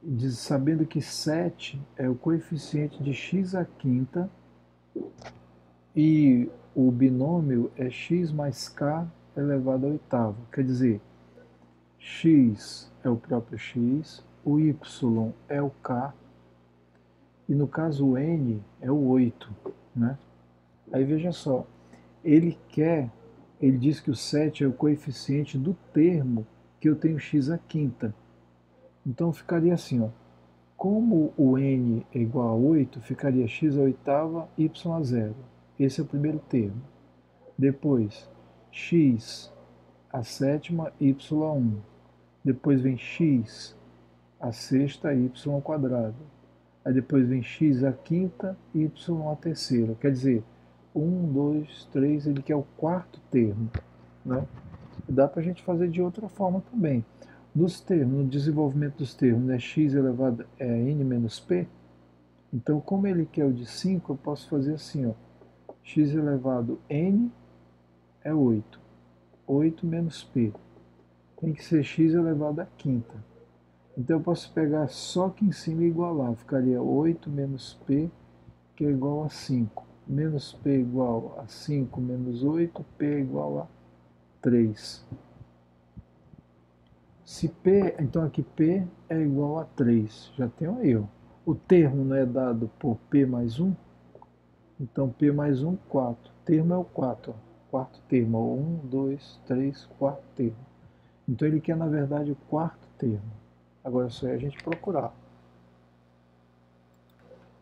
diz, sabendo que 7 é o coeficiente de x à quinta e o binômio é x mais k elevado à oitava. Quer dizer, x é o próprio x, o y é o k, e no caso o n é o 8, né? Aí veja só, ele diz que o 7 é o coeficiente do termo que eu tenho x à quinta. Então ficaria assim, ó, como o n é igual a 8, ficaria x à oitava, y a 0. Esse é o primeiro termo. Depois, x à sétima, y a 1. Depois vem x à sexta, y ao quadrado. Aí depois vem x à quinta, y à terceira. Quer dizer, 1, 2, 3, ele quer o quarto termo. Né? Dá para a gente fazer de outra forma também. Nos termos, no desenvolvimento dos termos, né, x elevado a n menos p, então como ele quer o de 5, eu posso fazer assim, ó, x elevado a n é 8. 8 menos p. Tem que ser x elevado à quinta. Então eu posso pegar só aqui em cima e igualar. Ficaria 8 menos p, que é igual a 5. Menos p igual a 5 menos 8, p é igual a 3. Se p, então aqui p é igual a 3. Já tem um erro. O termo não é dado por p mais 1? Então p mais 1, 4. O termo é o 4. Quarto termo. 1, 2, 3, quarto termo. Então ele quer, na verdade, o quarto termo. Agora é só a gente procurar.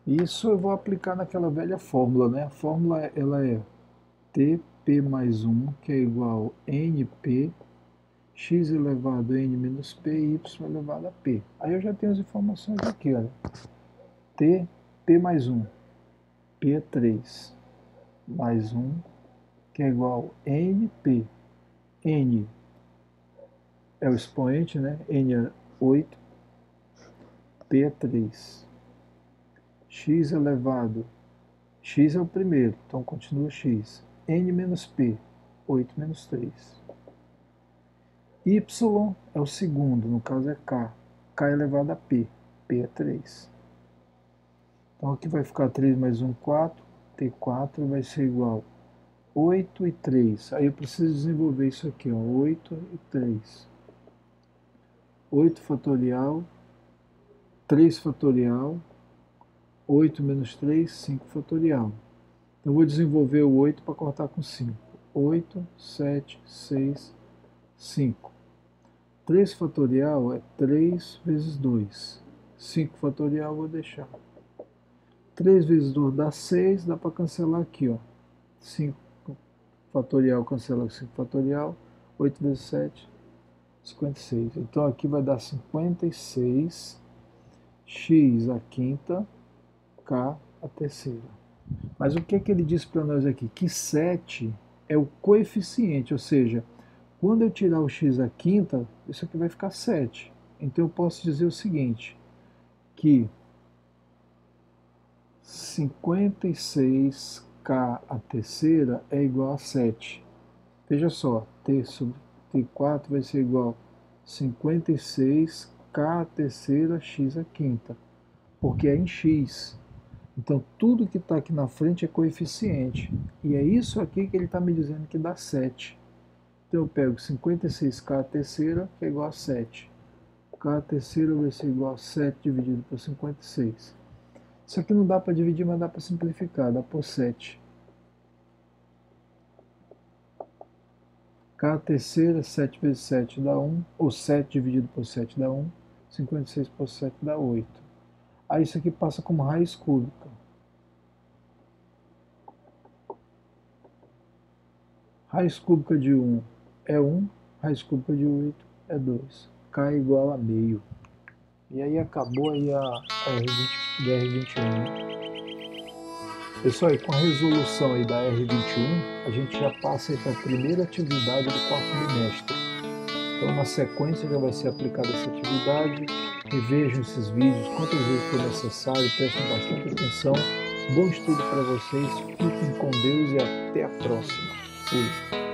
Isso eu vou aplicar naquela velha fórmula, né? A fórmula ela é Tp mais 1, que é igual a Np, x elevado a n menos p, y elevado a p. Aí eu já tenho as informações aqui, olha. P mais 1, P é 3, mais 1, que é igual a Np. N é o expoente, né? N é 8, P é 3. X elevado, x é o primeiro, então continua x. N menos P, 8 menos 3. Y é o segundo, no caso é K. K elevado a P, P é 3. Então aqui vai ficar 3 mais 1, 4. T4 vai ser igual a 8 e 3. Aí eu preciso desenvolver isso aqui, ó, 8 e 3. 8 fatorial, 3 fatorial, 8 menos 3, 5 fatorial. Então, eu vou desenvolver o 8 para cortar com 5. 8, 7, 6, 5. 3 fatorial é 3 vezes 2. 5 fatorial eu vou deixar. 3 vezes 2 dá 6, dá para cancelar aqui, ó. 5 fatorial cancela com 5 fatorial, 8 vezes 7, 56. Então aqui vai dar 56 x à quinta, k à terceira. Mas o que é que ele diz para nós aqui? Que 7 é o coeficiente, ou seja, quando eu tirar o x à quinta, isso aqui vai ficar 7. Então eu posso dizer o seguinte, que 56k à terceira é igual a 7. Veja só, t sobre t4 vai ser igual a 56k à terceira x à quinta, porque é em x. Então tudo que está aqui na frente é coeficiente. E é isso aqui que ele está me dizendo que dá 7. Então eu pego 56k à terceira, que é igual a 7. K à terceira vai ser igual a 7 dividido por 56. Isso aqui não dá para dividir, mas dá para simplificar, dá por 7. K à terceira, 7 vezes 7 dá 1, ou 7 dividido por 7 dá 1, 56 por 7 dá 8. Aí isso aqui passa como raiz cúbica. Raiz cúbica de 1 é 1, raiz cúbica de 8 é 2. K é igual a meio. E aí acabou aí a R21. Pessoal, e com a resolução aí da R21, a gente já passa para a primeira atividade do quarto bimestre. Então, na sequência, já vai ser aplicada essa atividade. Revejam esses vídeos quantas vezes for necessário, prestem bastante atenção. Bom estudo para vocês, fiquem com Deus e até a próxima. Fui.